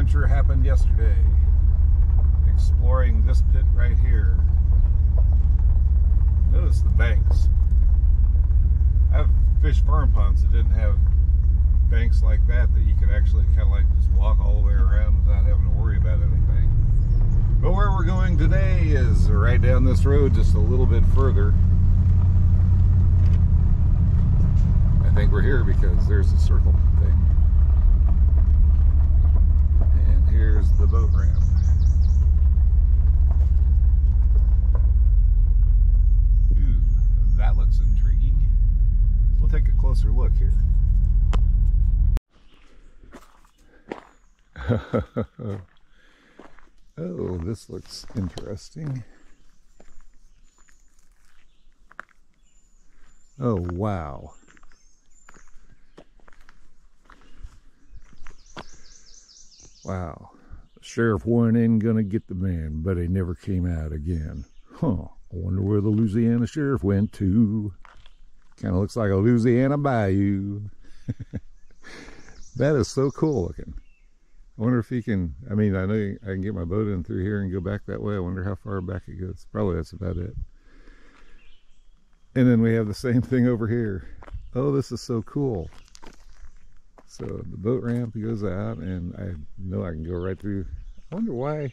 adventure happened yesterday. Exploring this pit right here. Notice the banks. I've fished farm ponds that didn't have banks like that you could actually kind of like just walk all the way around without having to worry about anything. But where we're going today is right down this road, just a little bit further. I think we're here because there's a circle thing. And here's the boat ramp. Ooh, that looks intriguing. We'll take a closer look here. Oh, this looks interesting. Oh, wow. Wow. The sheriff went in gonna get the man, but he never came out again. Huh. I wonder where the Louisiana sheriff went to. Kind of looks like a Louisiana bayou. That is so cool looking. I wonder if he can, I mean, I know I can get my boat in through here and go back that way. I wonder how far back it goes. Probably that's about it. And then we have the same thing over here. Oh, this is so cool. So the boat ramp goes out, and I know I can go right through. I wonder why.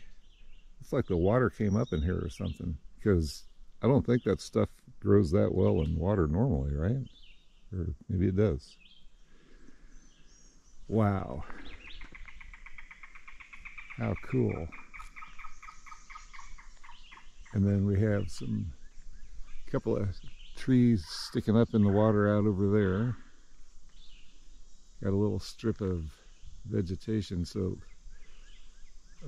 It's like the water came up in here or something, because I don't think that stuff grows that well in water normally, right? Or maybe it does. Wow. How cool. And then we have a couple of trees sticking up in the water out over there. Got a little strip of vegetation, so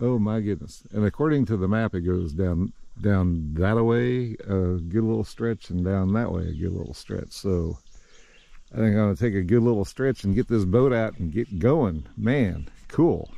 oh my goodness. And according to the map, it goes down that way a good little stretch, and down that way a good little stretch. So I think I'm gonna take a good little stretch and get this boat out and get going. Man, cool.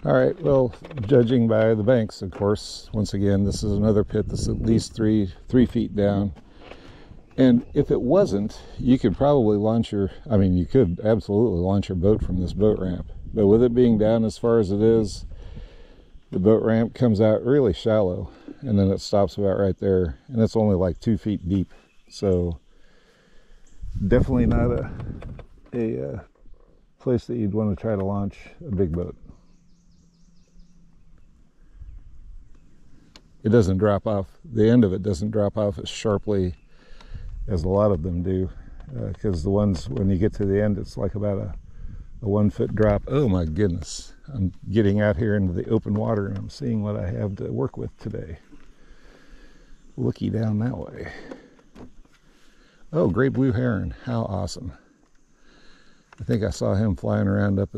All right, well, judging by the banks, of course, once again, this is another pit that's at least three feet down. And if it wasn't, you could probably you could absolutely launch your boat from this boat ramp. But with it being down as far as it is, the boat ramp comes out really shallow, and then it stops about right there, and it's only like 2 feet deep. So definitely not a place that you'd want to try to launch a big boat. It doesn't drop off, the end of it doesn't drop off as sharply as a lot of them do, because the ones, when you get to the end, it's like about a 1 foot drop. Oh my goodness, I'm getting out here into the open water and I'm seeing what I have to work with today. Looky down that way. Oh, great blue heron, how awesome. I think I saw him flying around up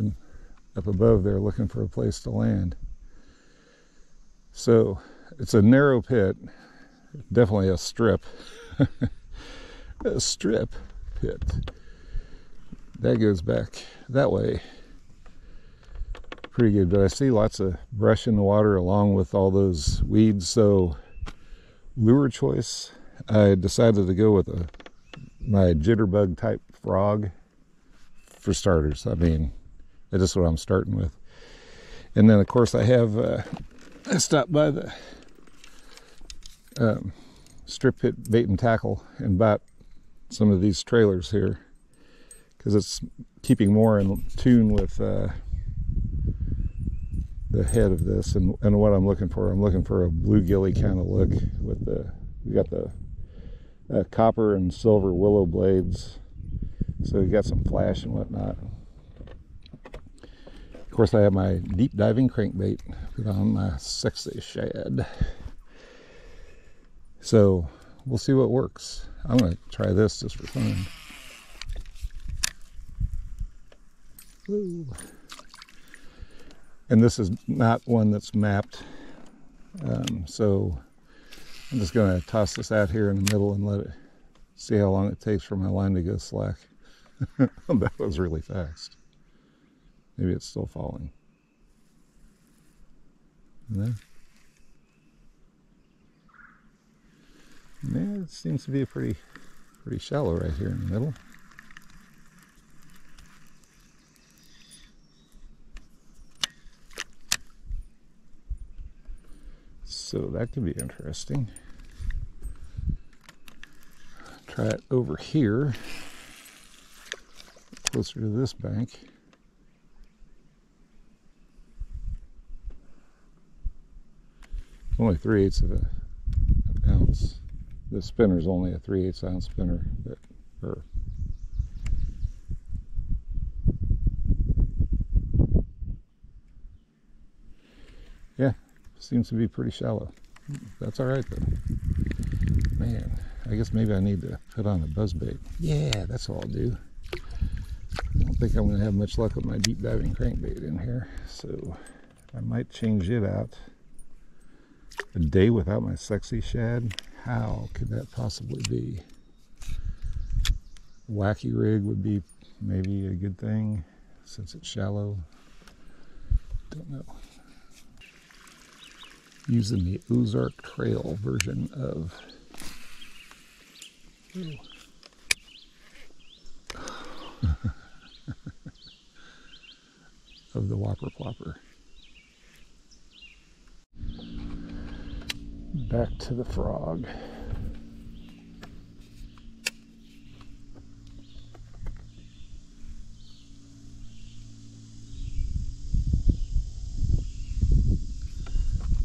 above there looking for a place to land. So it's a narrow pit, definitely a strip. A strip pit. That goes back that way. Pretty good, but I see lots of brush in the water along with all those weeds. So lure choice, I decided to go with my jitterbug type frog for starters. I mean, that's just what I'm starting with. And then of course I stopped by the strip pit bait and tackle and bought some of these trailers here, because it's keeping more in tune with the head of this and what I'm looking for. I'm looking for a bluegilly kind of look with the We got the copper and silver willow blades, so we got some flash and whatnot. Of course, I have my deep diving crankbait put on my sexy shad. So we'll see what works. I'm going to try this just for fun. Woo. And this is not one that's mapped, so I'm just going to toss this out here in the middle and let it see how long it takes for my line to go slack. That was really fast. Maybe it's still falling. No? Yeah, it seems to be a pretty shallow right here in the middle. So that could be interesting. Try it over here, closer to this bank. Only 3/8 of an ounce. The spinner's only a 3/8 ounce spinner, but yeah, seems to be pretty shallow. That's all right though. Man, I guess maybe I need to put on a buzzbait. Yeah, that's all I'll do. I don't think I'm going to have much luck with my deep diving crankbait in here, so I might change it out. A day without my sexy shad? How could that possibly be? Wacky rig would be maybe a good thing since it's shallow. Don't know. Using the Ozark Trail version of of the Whopper Plopper. Back to the frog.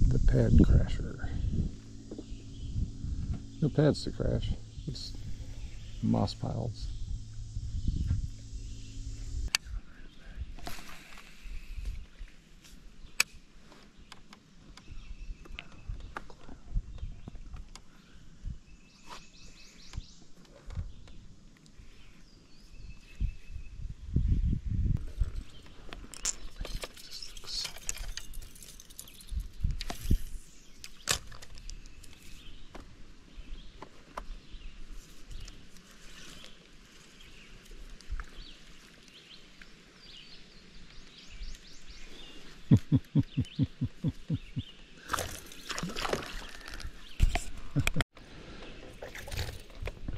The pad crasher. No pads to crash, just moss piles.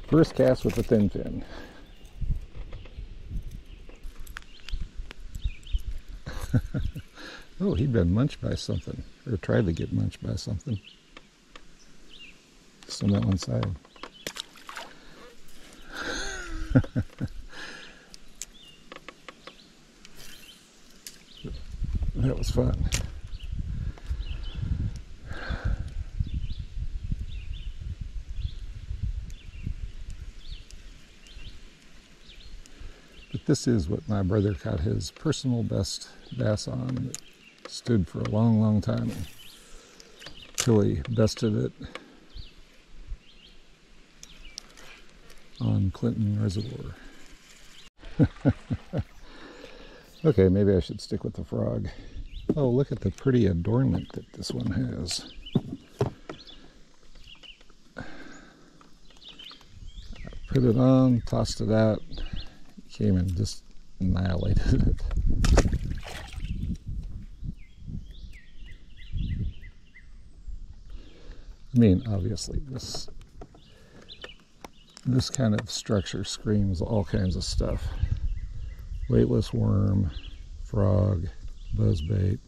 First cast with the thin fin. Oh, he'd been munched by something, or tried to get munched by something. Just on that one side. That was fun. But this is what my brother caught his personal best bass on. It stood for a long, long time until he bested it on Clinton Reservoir. Okay, maybe I should stick with the frog. Oh, look at the pretty adornment that this one has. I put it on, tossed it out, came and just annihilated it. I mean, obviously, this kind of structure screams all kinds of stuff. Weightless worm, frog, buzzbait.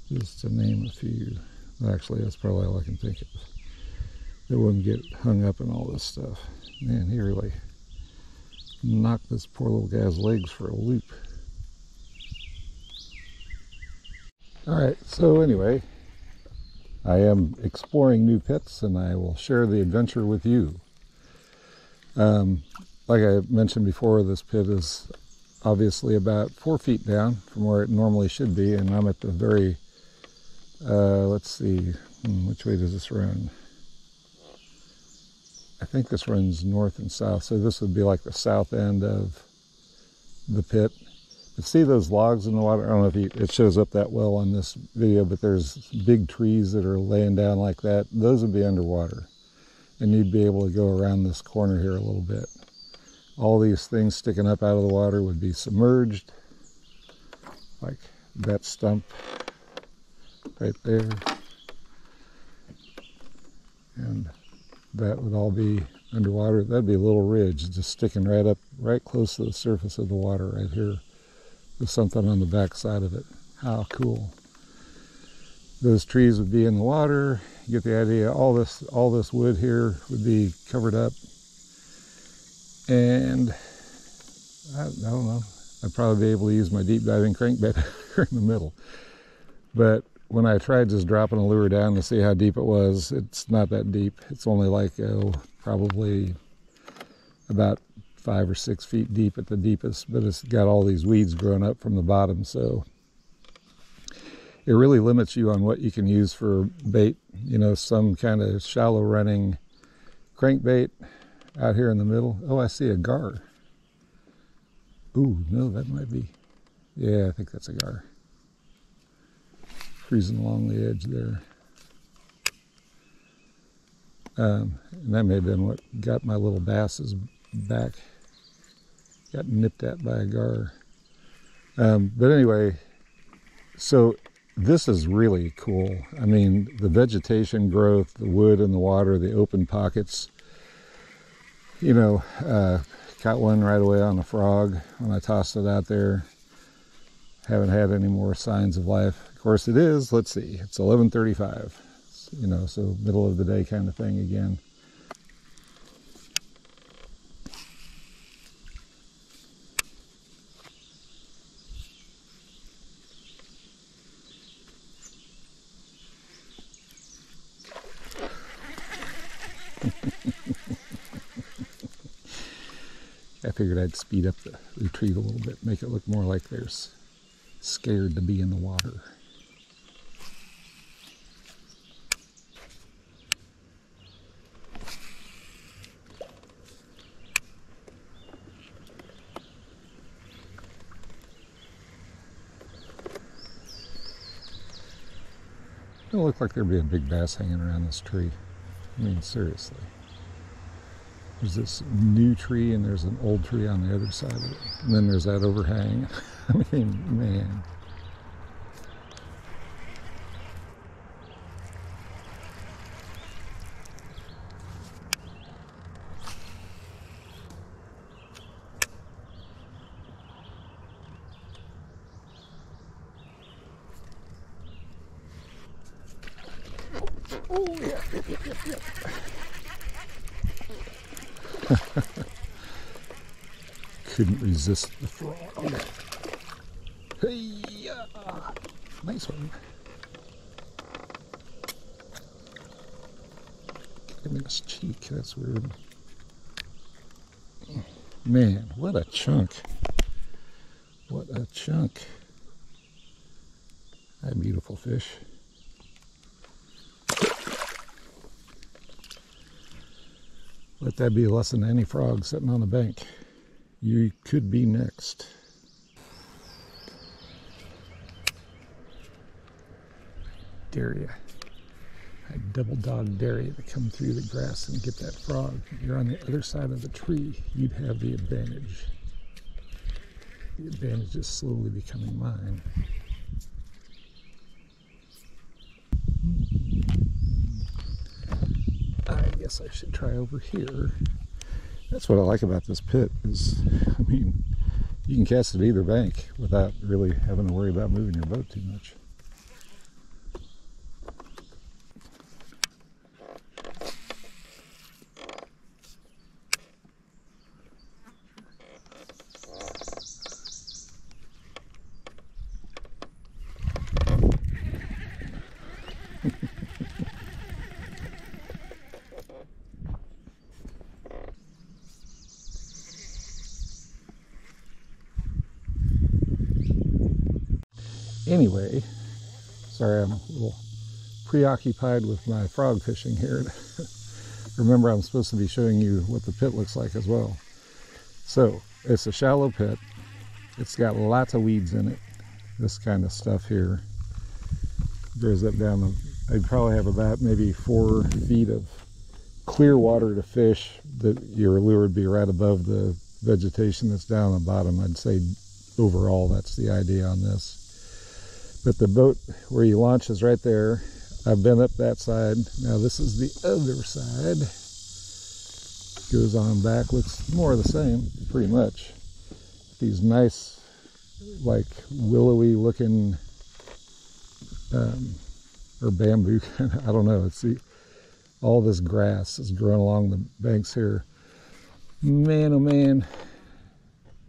Just to name a few. Actually, that's probably all I can think of. That wouldn't get hung up in all this stuff. Man, he really knocked this poor little guy's legs for a loop. All right, so anyway, I am exploring new pits and I will share the adventure with you. Like I mentioned before, this pit is obviously about 4 feet down from where it normally should be, and I'm at the very, let's see, which way does this run? I think this runs north and south, so this would be like the south end of the pit. But see those logs in the water? I don't know if it shows up that well on this video, but there's big trees that are laying down like that. Those would be underwater, and you'd be able to go around this corner here a little bit. All these things sticking up out of the water would be submerged, like that stump right there. And that would all be underwater. That'd be a little ridge just sticking right up, right close to the surface of the water right here. With something on the back side of it. How cool. Those trees would be in the water. You get the idea. All this wood here would be covered up. And I don't know. I'd probably be able to use my deep diving crankbait here in the middle. But when I tried just dropping a lure down to see how deep it was, it's not that deep. It's only like, probably about 5 or 6 feet deep at the deepest, but it's got all these weeds growing up from the bottom, so it really limits you on what you can use for bait. You know, some kind of shallow running crankbait out here in the middle. Oh, I see a gar. Ooh, no, that might be, yeah, I think that's a gar. Freezing along the edge there. And that may have been what got my little bass's back. Got nipped at by a gar. But anyway, so this is really cool. I mean, the vegetation growth, the wood in the water, the open pockets. You know, caught one right away on a frog when I tossed it out there. Haven't had any more signs of life. Of course it is, let's see, it's 11:35. You know, so middle of the day kind of thing again. I figured I'd speed up the retreat a little bit, make it look more like they're scared to be in the water. It don't look like there'd be a big bass hanging around this tree. I mean, seriously. There's this new tree and there's an old tree on the other side of it. And then there's that overhang. I mean, man. Oh, yeah. Yep. Couldn't resist the frog. Hey, nice one. Give me this cheek, that's weird. Man, what a chunk. What a chunk. A beautiful fish. Let that be a lesson to any frog sitting on the bank. You could be next. Dare you. I double dog dare you to come through the grass and get that frog. You're on the other side of the tree. You'd have the advantage. The advantage is slowly becoming mine. I guess I should try over here. That's what I like about this pit is, I mean, you can cast it either bank without really having to worry about moving your boat too much. Anyway, sorry, I'm a little preoccupied with my frog fishing here. Remember, I'm supposed to be showing you what the pit looks like as well. So, it's a shallow pit. It's got lots of weeds in it. This kind of stuff here goes up down I'd probably have about maybe 4 feet of clear water to fish. That your lure would be right above the vegetation that's down on the bottom. I'd say overall that's the idea on this. But the boat where you launch is right there. I've been up that side. Now this is the other side. Goes on back, looks more the same, pretty much. These nice, like willowy looking, or bamboo, I don't know. It's all this grass is growing along the banks here. Man, oh man,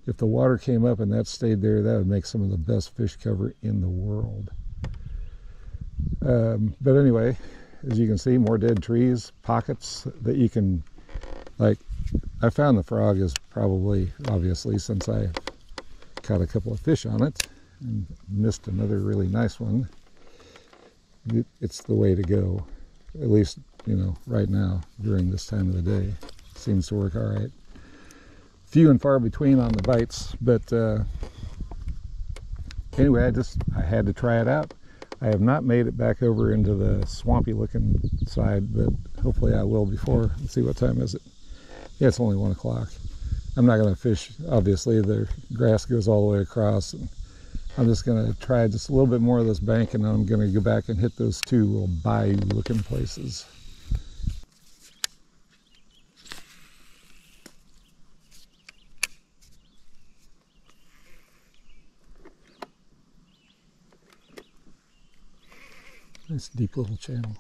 if the water came up and that stayed there, that would make some of the best fish cover in the world. But anyway, as you can see, more dead trees, pockets that you can, like, I found the frog is probably, obviously, since I caught a couple of fish on it and missed another really nice one, it's the way to go, at least, you know, right now during this time of the day. Seems to work all right. Few and far between on the bites, but anyway, I had to try it out. I have not made it back over into the swampy looking side, but hopefully I will before. Let's see, what time is it? Yeah, it's only 1 o'clock. I'm not going to fish, obviously. The grass goes all the way across, and I'm just going to try just a little bit more of this bank, and then I'm going to go back and hit those 2 little bayou looking places. Nice deep little channel.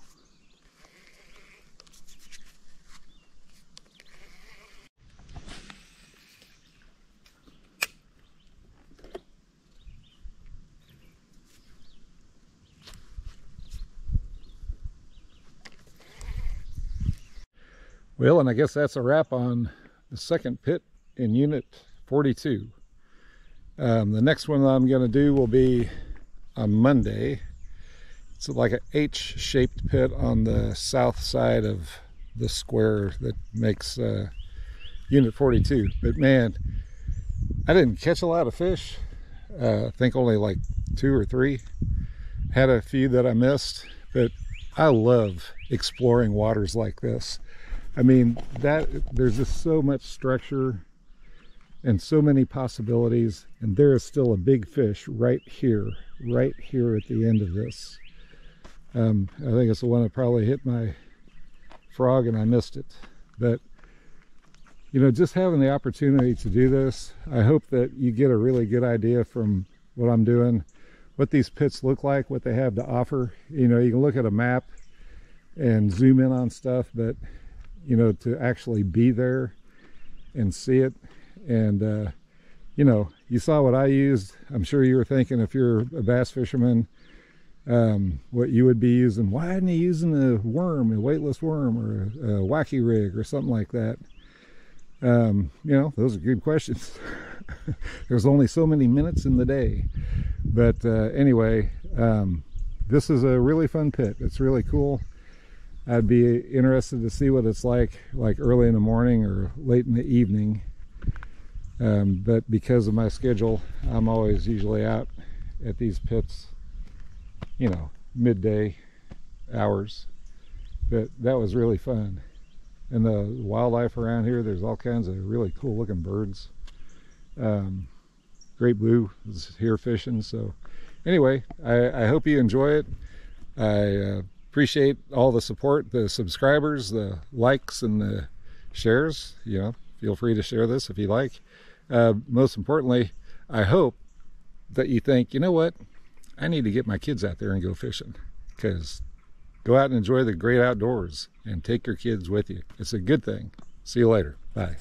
Well, and I guess that's a wrap on the second pit in Unit 42. The next one I'm going to do will be on Monday. It's like an H-shaped pit on the south side of the square that makes Unit 42. But man, I didn't catch a lot of fish. I think only like 2 or 3. Had a few that I missed, but I love exploring waters like this. I mean, there's just so much structure and so many possibilities, and there is still a big fish right here at the end of this. I think it's the one that probably hit my frog and I missed it. But, you know, just having the opportunity to do this, I hope that you get a really good idea from what I'm doing, what these pits look like, what they have to offer. You know, you can look at a map and zoom in on stuff, but, you know, to actually be there and see it. And, you know, you saw what I used. I'm sure you were thinking, if you're a bass fisherman, what you would be using. Why isn't he using a worm, a weightless worm, or a wacky rig or something like that? You know, those are good questions. There's only so many minutes in the day. But anyway, this is a really fun pit. It's really cool. I'd be interested to see what it's like early in the morning or late in the evening. But because of my schedule, I'm always usually out at these pits, you know, midday hours. But that was really fun. And the wildlife around here, there's all kinds of really cool looking birds. Great blue is here fishing. So anyway, I hope you enjoy it. I appreciate all the support, the subscribers, the likes, and the shares. You know, feel free to share this if you like. Most importantly, I hope that you think, you know what, I need to get my kids out there and go fishing, because go out and enjoy the great outdoors and take your kids with you. It's a good thing. See you later. Bye.